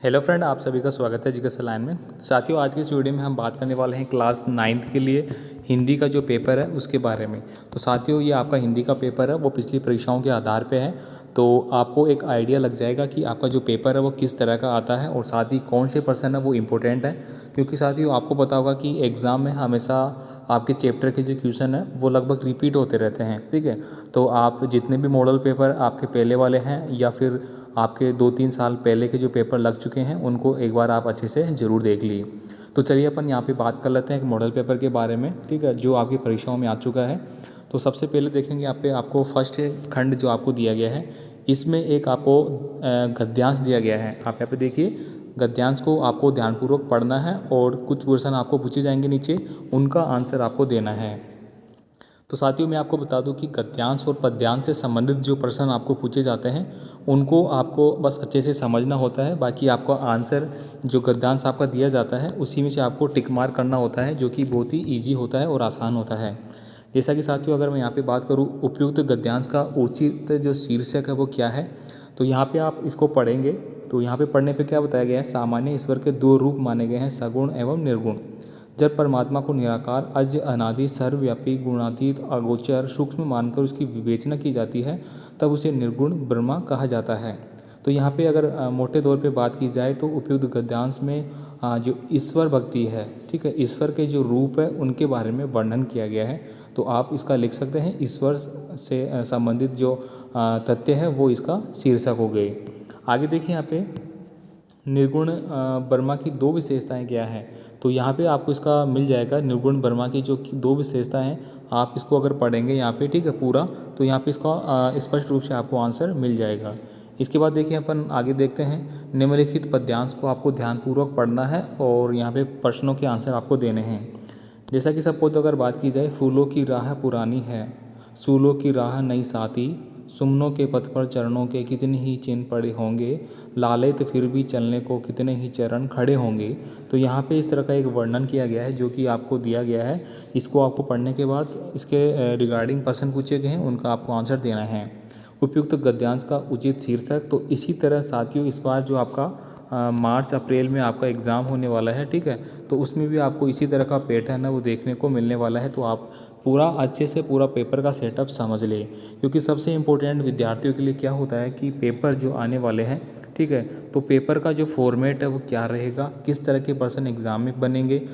Hello friend, आप सभी का स्वागत है जीके लाइन में। साथियों, आज की इस वीडियो में हम बात करने वाले हैं क्लास 9th के लिए हिंदी का जो पेपर है उसके बारे में। तो साथियों, ये आपका हिंदी का पेपर है वो पिछली परीक्षाओं के आधार पे है, तो आपको एक आइडिया लग जाएगा कि आपका जो पेपर है वो किस तरह का आता है और साथ ही कौन से पर्सन है वो इम्पोर्टेंट है। क्योंकि साथियों, आपको पता होगा कि एग्ज़ाम में हमेशा आपके चैप्टर के जो क्वेश्चन है वो लगभग रिपीट होते रहते हैं। ठीक है, तो आप जितने भी मॉडल पेपर आपके पहले वाले हैं या फिर आपके 2-3 साल पहले के जो पेपर लग चुके हैं उनको एक बार आप अच्छे से ज़रूर देख लिए। तो चलिए अपन यहाँ पे बात कर लेते हैं एक मॉडल पेपर के बारे में, ठीक है, जो आपकी परीक्षाओं में आ चुका है। तो सबसे पहले देखेंगे यहाँ पे आपको फर्स्ट खंड जो आपको दिया गया है, इसमें एक आपको गद्यांश दिया गया है। आप यहाँ पे देखिए, गद्यांश को आपको ध्यानपूर्वक पढ़ना है और कुछ क्वेश्चन आपको पूछे जाएंगे नीचे, उनका आंसर आपको देना है। तो साथियों, मैं आपको बता दूं कि गद्यांश और पद्यांश से संबंधित जो प्रश्न आपको पूछे जाते हैं उनको आपको बस अच्छे से समझना होता है। बाकी आपका आंसर जो गद्यांश आपका दिया जाता है उसी में से आपको टिक मार्क करना होता है, जो कि बहुत ही ईजी होता है और आसान होता है। जैसा कि साथियों, अगर मैं यहाँ पे बात करूँ उपयुक्त गद्यांश का उचित जो शीर्षक है वो क्या है, तो यहाँ पे आप इसको पढ़ेंगे तो यहाँ पे पढ़ने पे क्या बताया गया है, सामान्य ईश्वर के दो रूप माने गए हैं, सगुण एवं निर्गुण। जब परमात्मा को निराकार, अज, अनादि, सर्वव्यापी, गुणातीत, अगोचर, सूक्ष्म मानकर उसकी विवेचना की जाती है, तब उसे निर्गुण ब्रह्मा कहा जाता है। तो यहाँ पे अगर मोटे तौर पे बात की जाए तो उपयुक्त गद्यांश में जो ईश्वर भक्ति है, ठीक है, ईश्वर के जो रूप है उनके बारे में वर्णन किया गया है। तो आप इसका लिख सकते हैं, ईश्वर से संबंधित जो तथ्य है वो इसका शीर्षक हो गए। आगे देखिए यहाँ पे निर्गुण ब्रह्मा की दो विशेषताएं क्या हैं, तो यहाँ पे आपको इसका मिल जाएगा। निर्गुण ब्रह्मा की जो दो विशेषताएं हैं, आप इसको अगर पढ़ेंगे यहाँ पे, ठीक है, पूरा, तो यहाँ पे इसका स्पष्ट रूप से आपको आंसर मिल जाएगा। इसके बाद देखिए अपन आगे देखते हैं, निम्नलिखित पद्यांश को आपको ध्यानपूर्वक पढ़ना है और यहाँ पे प्रश्नों के आंसर आपको देने हैं। जैसा कि सपोज अगर बात की जाए, फूलों की राह पुरानी है, सूलों की राह नई साथी, सुमनों के पथ पर चरणों के कितने ही चिन्ह पड़े होंगे, लालेत फिर भी चलने को कितने ही चरण खड़े होंगे। तो यहाँ पे इस तरह का एक वर्णन किया गया है जो कि आपको दिया गया है। इसको आपको पढ़ने के बाद इसके रिगार्डिंग प्रश्न पूछे गए हैं, उनका आपको आंसर देना है। उपयुक्त गद्यांश का उचित शीर्षक, तो इसी तरह साथियों इस बार जो आपका मार्च अप्रैल में आपका एग्ज़ाम होने वाला है, ठीक है, तो उसमें भी आपको इसी तरह का पैटर्न है वो देखने को मिलने वाला है। तो आप पूरा अच्छे से पूरा पेपर का सेटअप समझ लें, क्योंकि सबसे इम्पोर्टेंट विद्यार्थियों के लिए क्या होता है कि पेपर जो आने वाले हैं, ठीक है, तो पेपर का जो फॉर्मेट है वो क्या रहेगा, किस तरह के पर्सन एग्ज़ाम में बनेंगे,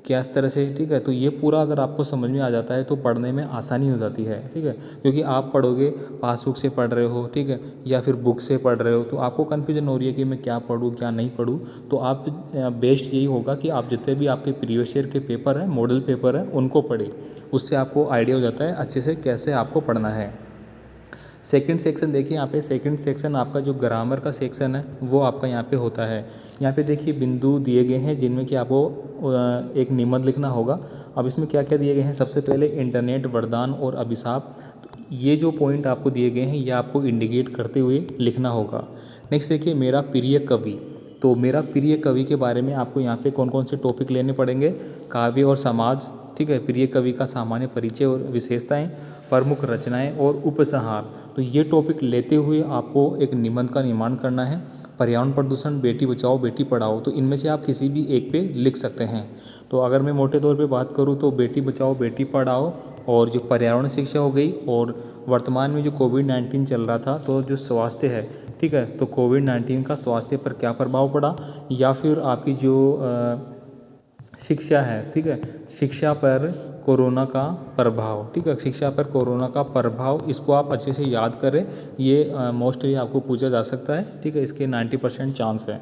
क्या इस तरह से, ठीक है, तो ये पूरा अगर आपको समझ में आ जाता है तो पढ़ने में आसानी हो जाती है। ठीक है, क्योंकि आप पढ़ोगे, पासबुक से पढ़ रहे हो, ठीक है, या फिर बुक से पढ़ रहे हो, तो आपको कन्फ्यूजन हो रही है कि मैं क्या पढ़ूँ क्या नहीं पढ़ूँ। तो आप बेस्ट यही होगा कि आप जितने भी आपके प्रीवियस ईयर के पेपर हैं, मॉडल पेपर हैं, उनको पढ़ें। उससे आपको आइडिया हो जाता है अच्छे से कैसे आपको पढ़ना है। सेकंड सेक्शन देखिए, यहाँ पे सेकंड सेक्शन आपका जो ग्रामर का सेक्शन है वो आपका यहाँ पे होता है। यहाँ पे देखिए बिंदु दिए गए हैं जिनमें कि आपको एक निबंध लिखना होगा। अब इसमें क्या क्या दिए गए हैं, सबसे पहले इंटरनेट, वरदान और अभिशाप। तो ये जो पॉइंट आपको दिए गए हैं ये आपको इंडिकेट करते हुए लिखना होगा। नेक्स्ट देखिए, मेरा प्रिय कवि। तो मेरा प्रिय कवि के बारे में आपको यहाँ पे कौन कौन से टॉपिक लेने पड़ेंगे, काव्य और समाज, ठीक है, प्रिय कवि का सामान्य परिचय और विशेषताएं, प्रमुख रचनाएं और उपसंहार। तो ये टॉपिक लेते हुए आपको एक निबंध का निर्माण करना है। पर्यावरण प्रदूषण, बेटी बचाओ बेटी पढ़ाओ, तो इनमें से आप किसी भी एक पे लिख सकते हैं। तो अगर मैं मोटे तौर पे बात करूँ तो बेटी बचाओ बेटी पढ़ाओ और जो पर्यावरण शिक्षा हो गई, और वर्तमान में जो कोविड-19 चल रहा था तो जो स्वास्थ्य है, ठीक है, तो कोविड-19 का स्वास्थ्य पर क्या प्रभाव पड़ा, या फिर आपकी जो शिक्षा है, ठीक है, शिक्षा पर कोरोना का प्रभाव, ठीक है, शिक्षा पर कोरोना का प्रभाव, इसको आप अच्छे से याद करें। ये मोस्टली आपको पूछा जा सकता है, ठीक है, इसके 90% चांस है।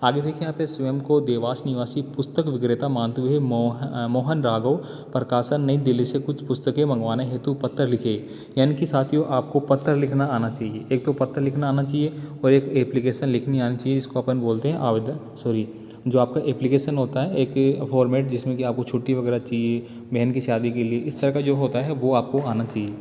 आगे देखिए, यहाँ पे स्वयं को देवास निवासी पुस्तक विक्रेता मानते हुए मोहन राघव प्रकाशन नई दिल्ली से कुछ पुस्तकें मंगवाने हेतु पत्र लिखे। यानी कि साथियों आपको पत्र लिखना आना चाहिए, एक तो पत्र लिखना आना चाहिए और एक एप्लीकेशन लिखनी आनी चाहिए, जिसको अपन बोलते हैं आवेदन, जो आपका एप्लीकेशन होता है, एक फॉर्मेट जिसमें कि आपको छुट्टी वगैरह चाहिए, बहन की शादी के लिए, इस तरह का जो होता है वो आपको आना चाहिए।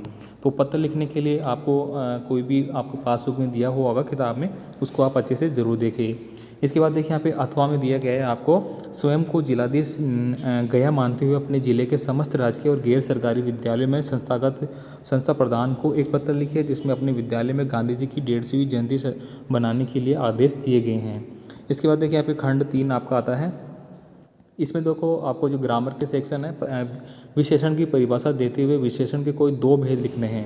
तो पत्र लिखने के लिए आपको कोई भी आपको पासबुक में दिया हुआ होगा किताब में, उसको आप अच्छे से ज़रूर देखें। इसके बाद देखिए, यहाँ पे अथवा में दिया गया है आपको स्वयं को जिलाधीश गया मानते हुए अपने जिले के समस्त राजकीय और गैर सरकारी विद्यालयों में संस्था प्रधान को एक पत्र लिखे, जिसमें अपने विद्यालय में गांधी जी की 150वीं जयंती बनाने के लिए आदेश दिए गए हैं। इसके बाद देखिए यहाँ पे खंड 3 आपका आता है। इसमें देखो आपको जो ग्रामर के सेक्शन है, विशेषण की परिभाषा देते हुए विशेषण के कोई 2 भेद लिखने हैं।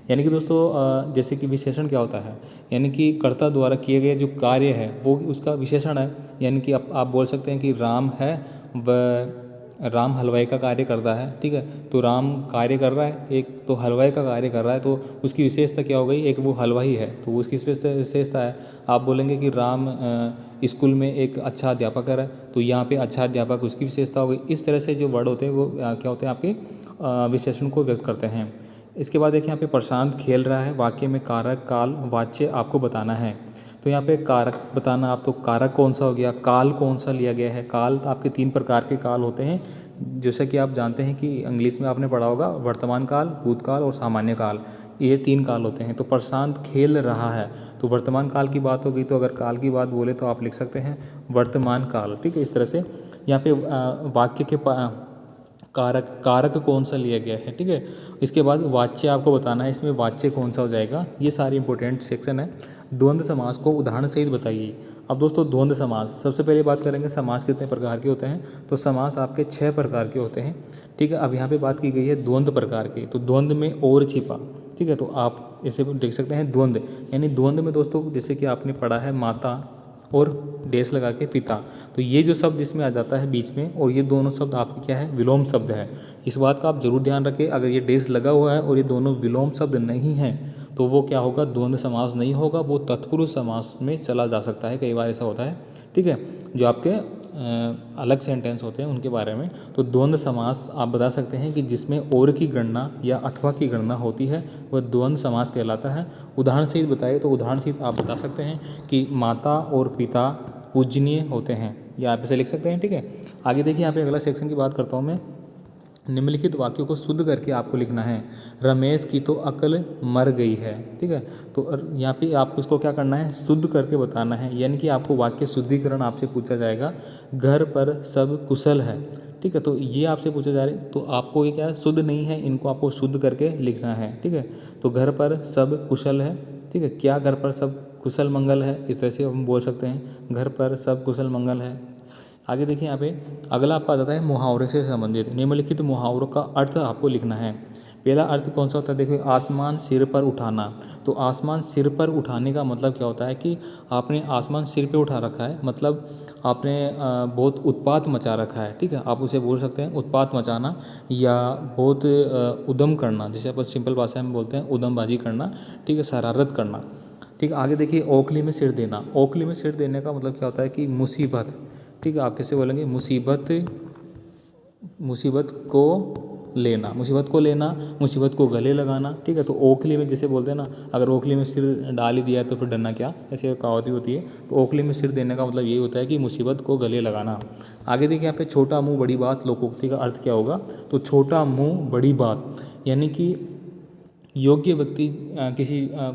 यानी कि दोस्तों जैसे कि विशेषण क्या होता है, यानी कि कर्ता द्वारा किए गए जो कार्य है वो उसका विशेषण है। यानी कि आप बोल सकते हैं कि राम है व राम हलवाई का कार्य करता है, ठीक है। तो राम कार्य कर रहा है, एक तो हलवाई का कार्य कर रहा है, तो उसकी विशेषता क्या हो गई, एक वो हलवाई है तो उसकी विशेषता है। आप बोलेंगे कि राम स्कूल में एक अच्छा अध्यापक है, तो यहाँ पे अच्छा अध्यापक उसकी विशेषता हो गई। इस तरह से जो वर्ड होते हैं वो क्या होते हैं, आपके विशेषण को व्यक्त करते हैं। इसके बाद देखिए यहाँ पे प्रशांत खेल रहा है, वाक्य में कारक काल वाच्य आपको बताना है। तो यहाँ पे कारक बताना, आप तो कारक कौन सा हो गया, काल कौन सा लिया गया है। काल तो आपके 3 प्रकार के काल होते हैं, जैसा कि आप जानते हैं कि इंग्लिश में आपने पढ़ा होगा, वर्तमान काल, भूतकाल और सामान्य काल, ये 3 काल होते हैं। तो प्रशांत खेल रहा है तो वर्तमान काल की बात हो गई, तो अगर काल की बात बोले तो आप लिख सकते हैं वर्तमान काल, ठीक है। इस तरह से यहाँ पे वाक्य के कारक कौन सा लिया गया है, ठीक है। इसके बाद वाच्य आपको बताना है, इसमें वाच्य कौन सा हो जाएगा, ये सारी इंपॉर्टेंट सेक्शन है। द्वंद्व समास को उदाहरण सहित बताइए। अब दोस्तों द्वंद्व समास, सबसे पहले बात करेंगे समास कितने प्रकार के होते हैं। तो समास आपके 6 प्रकार के होते हैं, ठीक है। अब यहाँ पे बात की गई है द्वंद्व प्रकार की, तो द्वंद्व में और छिपा, ठीक है। तो आप इसे देख सकते हैं द्वंद्व, यानी द्वंद्व में दोस्तों जैसे कि आपने पढ़ा है माता और डेस लगा के पिता, तो ये जो शब्द इसमें आ जाता है बीच में, और ये दोनों शब्द आपके क्या है, विलोम शब्द है। इस बात का आप जरूर ध्यान रखें, अगर ये डेस लगा हुआ है और ये दोनों विलोम शब्द नहीं हैं तो वो क्या होगा, द्वंद्व समास नहीं होगा, वो तत्पुरुष समास में चला जा सकता है। कई बार ऐसा होता है, ठीक है, जो आपके अलग सेंटेंस होते हैं उनके बारे में। तो द्वंद्व समास आप बता सकते हैं कि जिसमें और की गणना या अथवा की गणना होती है वह द्वंद्व समास कहलाता है। उदाहरण सहित बताइए, तो उदाहरण सहित आप बता सकते हैं कि माता और पिता पूजनीय होते हैं, या आप इसे लिख सकते हैं, ठीक है। आगे देखिए यहाँ पे अगला सेक्शन की बात करता हूँ मैं। निम्नलिखित वाक्यों को शुद्ध करके आपको लिखना है। रमेश की तो अकल मर गई है, ठीक है। तो यहाँ पे आपको इसको क्या करना है, शुद्ध करके बताना है, यानी कि आपको वाक्य शुद्धिकरण आपसे पूछा जाएगा। घर पर सब कुशल है, ठीक है। तो ये आपसे पूछा जा रहा है, तो आपको ये क्या है, शुद्ध नहीं है, इनको आपको शुद्ध करके लिखना है, ठीक है। तो घर पर सब कुशल है, ठीक है। क्या घर पर सब कुशल मंगल है, इस तरह से हम बोल सकते हैं, घर पर सब कुशल मंगल है। आगे देखिए यहाँ पे अगला आपका आ जाता है मुहावरे से संबंधित। निम्नलिखित मुहावरों का अर्थ आपको लिखना है। पहला अर्थ कौन सा होता है, देखिए आसमान सिर पर उठाना। तो आसमान सिर पर उठाने का मतलब क्या होता है कि आपने आसमान सिर पे उठा रखा है, मतलब आपने बहुत उत्पात मचा रखा है, ठीक है। आप उसे बोल सकते हैं उत्पात मचाना, या बहुत उद्यम करना, जैसे अपन सिंपल भाषा में बोलते हैं उद्यमबाजी करना, ठीक है, शरारत करना, ठीक है। आगे देखिए ओखली में सिर देना। ओखली में सिर देने का मतलब क्या होता है कि मुसीबत, ठीक है। आप कैसे बोलेंगे, मुसीबत को लेना, मुसीबत को लेना, मुसीबत को गले लगाना, ठीक है। तो ओखली में जैसे बोलते हैं ना, अगर ओखली में सिर डाल ही दिया है तो फिर डरना क्या, ऐसे कहावत भी होती है। तो ओखली में सिर देने का मतलब यही होता है कि मुसीबत को गले लगाना। आगे देखिए यहाँ पे छोटा मुंह बड़ी बात लोकोक्ति का अर्थ क्या होगा। तो छोटा मुंह बड़ी बात, यानी कि योग्य व्यक्ति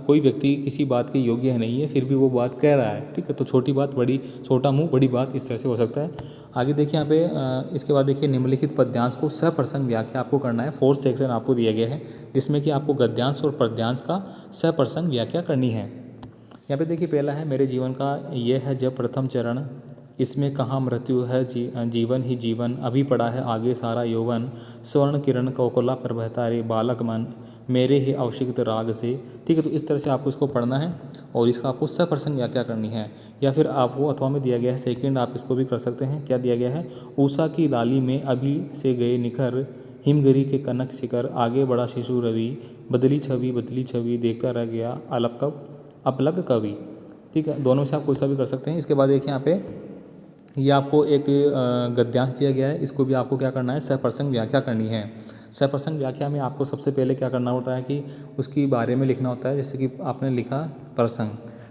कोई व्यक्ति किसी बात के योग्य है नहीं है, फिर भी वो बात कह रहा है, ठीक है। तो छोटी बात बड़ी, छोटा मुंह बड़ी बात, इस तरह से हो सकता है। आगे देखिए यहाँ पे इसके बाद देखिए निम्नलिखित पद्यांश को सप्रसंग व्याख्या आपको करना है। 4th सेक्शन आपको दिया गया है, जिसमें कि आपको गद्यांश और पद्यांश का सप्रसंग व्याख्या करनी है। यहाँ पे देखिए पहला है, मेरे जीवन का ये है जब प्रथम चरण, इसमें कहाँ मृत्यु है जीवन ही जीवन, अभी पड़ा है आगे सारा यौवन, स्वर्ण किरण कोकोला पर बहता रे बालक मन, मेरे ही अवशिक्त राग से, ठीक है। तो इस तरह से आपको इसको पढ़ना है और इसका आपको सप्रसंग व्याख्या करनी है। या फिर आपको अथवा में दिया गया है सेकंड, आप इसको भी कर सकते हैं। क्या दिया गया है, उषा की लाली में अभी से गए निखर, हिमगिरी के कनक शिखर, आगे बड़ा शिशु रवि, बदली छवि देखता रह गया अपलक कवि, ठीक है। दोनों से आप कोई सा भी कर सकते हैं। इसके बाद देखिए यहाँ पे ये आपको एक गद्यांश दिया गया है, इसको भी आपको क्या करना है, सप्रसंग व्याख्या करनी है। सप्रसंग व्याख्या में आपको सबसे पहले क्या करना होता है कि उसकी बारे में लिखना होता है। जैसे कि आपने लिखा प्रसंग,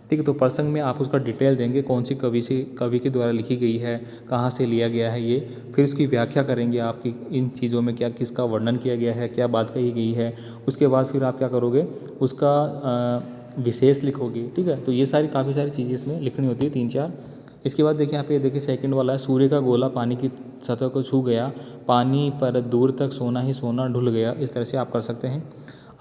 ठीक है। तो प्रसंग में आप उसका डिटेल देंगे, कौन सी कवि के द्वारा लिखी गई है, कहाँ से लिया गया है ये, फिर उसकी व्याख्या करेंगे आपकी इन चीज़ों में क्या किसका वर्णन किया गया है, क्या बात कही गई है। उसके बाद फिर आप क्या करोगे, उसका विशेष लिखोगे, ठीक है। तो ये सारी काफ़ी सारी चीज़ें इसमें लिखनी होती है, 3-4। इसके बाद देखिए यहाँ पे देखिए सेकंड वाला है, सूर्य का गोला पानी की सतह को छू गया, पानी पर दूर तक सोना ही सोना ढुल गया, इस तरह से आप कर सकते हैं।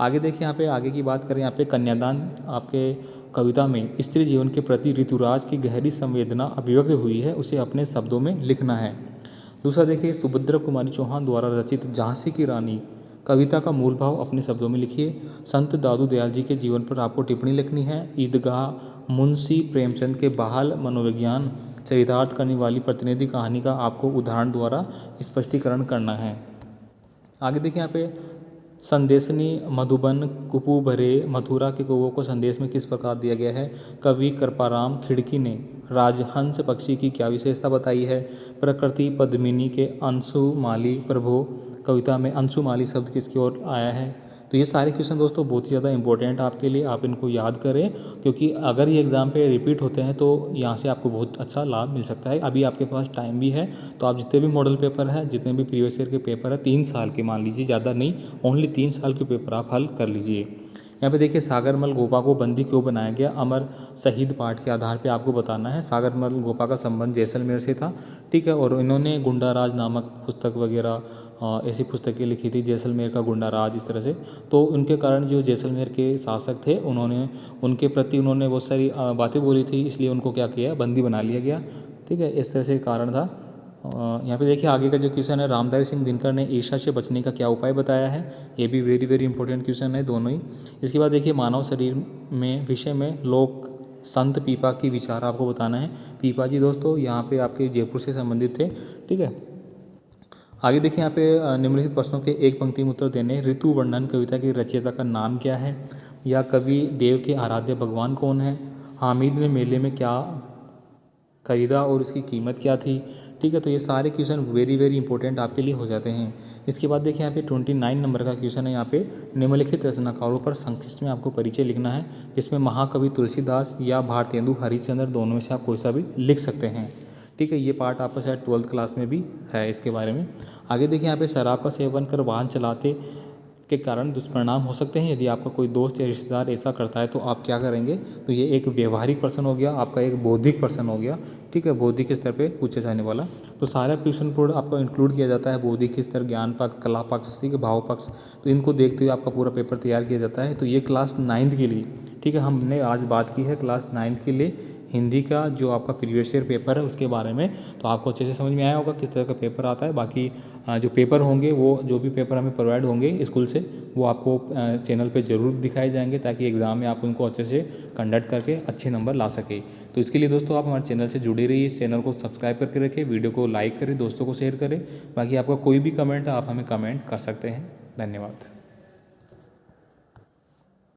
आगे देखिए यहाँ पे आगे की बात करें, यहाँ पे कन्यादान आपके कविता में स्त्री जीवन के प्रति ऋतुराज की गहरी संवेदना अभिव्यक्त हुई है, उसे अपने शब्दों में लिखना है। दूसरा देखिए, सुभद्रा कुमारी चौहान द्वारा रचित झांसी की रानी कविता का मूल भाव अपने शब्दों में लिखिए। संत दादू दयाल जी के जीवन पर आपको टिप्पणी लिखनी है। ईदगाह मुंशी प्रेमचंद के बहाल मनोविज्ञान चरितार्थ करने वाली प्रतिनिधि कहानी का आपको उदाहरण द्वारा स्पष्टीकरण करना है। आगे देखिए यहाँ पे, संदेशनी मधुबन कुपू भरे मथुरा के कौवों को संदेश में किस प्रकार दिया गया है। कवि कृपाराम खिड़की ने राजहंस पक्षी की क्या विशेषता बताई है। प्रकृति पद्मिनी के अंशुमाली प्रभो कविता में अंशुमाली शब्द किसकी ओर आया है। तो ये सारे क्वेश्चन दोस्तों बहुत ही ज़्यादा इंपॉर्टेंट आपके लिए, आप इनको याद करें, क्योंकि अगर ये एग्ज़ाम पे रिपीट होते हैं तो यहाँ से आपको बहुत अच्छा लाभ मिल सकता है। अभी आपके पास टाइम भी है, तो आप जितने भी मॉडल पेपर हैं, जितने भी प्रीवियस ईयर के पेपर है, 3 साल के मान लीजिए, ज़्यादा नहीं, ओनली 3 साल के पेपर आप हल कर लीजिए। यहाँ पे देखिए, सागरमल गोपा को बंदी क्यों बनाया गया। अमर शहीद पाठ के आधार पे आपको बताना है। सागरमल गोपा का संबंध जैसलमेर से था, ठीक है, और इन्होंने गुंडाराज नामक पुस्तक वगैरह ऐसी पुस्तकें लिखी थी, जैसलमेर का गुंडाराज, इस तरह से। तो उनके कारण जो जैसलमेर के शासक थे, उन्होंने उनके प्रति उन्होंने बहुत सारी बातें बोली थी, इसलिए उनको क्या किया, बंदी बना लिया गया, ठीक है, इस तरह से कारण था। यहाँ पे देखिए आगे का जो क्वेश्चन है, रामधारी सिंह दिनकर ने ईर्ष्या से बचने का क्या उपाय बताया है। ये भी वेरी वेरी इंपॉर्टेंट क्वेश्चन है दोनों ही। इसके बाद देखिए, मानव शरीर में विषय में लोक संत पीपा की विचार आपको बताना है। पीपा जी दोस्तों यहाँ पे आपके जयपुर से संबंधित थे, ठीक है। आगे देखिए यहाँ पे, निम्नलिखित प्रश्नों के एक पंक्ति में उत्तर देने। ऋतु वर्णन कविता की रचयिता का नाम क्या है, या कवि देव के आराध्य भगवान कौन है। हामिद ने मेले में क्या खरीदा और उसकी कीमत क्या थी, ठीक है। तो ये सारे क्वेश्चन वेरी वेरी इंपॉर्टेंट आपके लिए हो जाते हैं। इसके बाद देखिए यहाँ पे 29 नंबर का क्वेश्चन है। यहाँ पे निम्नलिखित रचनाकारों पर संक्षिप्त में आपको परिचय लिखना है, जिसमें महाकवि तुलसीदास या भारतेंदु हरिश्चंद्र, दोनों में से आप कोई सा भी लिख सकते हैं, ठीक है। ये पार्ट आपका शायद 12th क्लास में भी है इसके बारे में। आगे देखिए यहाँ पे, शराब का सेवन कर वाहन चलाते के कारण दुष्परिणाम हो सकते हैं। यदि आपका कोई दोस्त या रिश्तेदार ऐसा करता है तो आप क्या करेंगे। तो ये एक व्यवहारिक प्रश्न हो गया, आपका एक बौद्धिक प्रश्न हो गया, ठीक है, बौद्धिक स्तर पे पूछे जाने वाला। तो सारा क्वेश्चन पूरा आपको इंक्लूड किया जाता है, बौद्धिक स्तर, ज्ञान पक्ष, कला पक्ष, ठीक है, भाव पक्ष। तो इनको देखते हुए आपका पूरा पेपर तैयार किया जाता है। तो ये क्लास 9th के लिए, ठीक है, हमने आज बात की है क्लास 9th के लिए हिंदी का जो आपका प्रीवियस ईयर पेपर है उसके बारे में। तो आपको अच्छे से समझ में आया होगा किस तरह का पेपर आता है। बाकी जो पेपर होंगे, वो जो भी पेपर हमें प्रोवाइड होंगे स्कूल से, वो आपको चैनल पे ज़रूर दिखाए जाएंगे, ताकि एग्ज़ाम में आप उनको अच्छे से कंडक्ट करके अच्छे नंबर ला सके। तो इसके लिए दोस्तों आप हमारे चैनल से जुड़े रहिए, इस चैनल को सब्सक्राइब करके रखें, वीडियो को लाइक करें, दोस्तों को शेयर करें। बाकी आपका कोई भी कमेंट है, आप हमें कमेंट कर सकते हैं। धन्यवाद।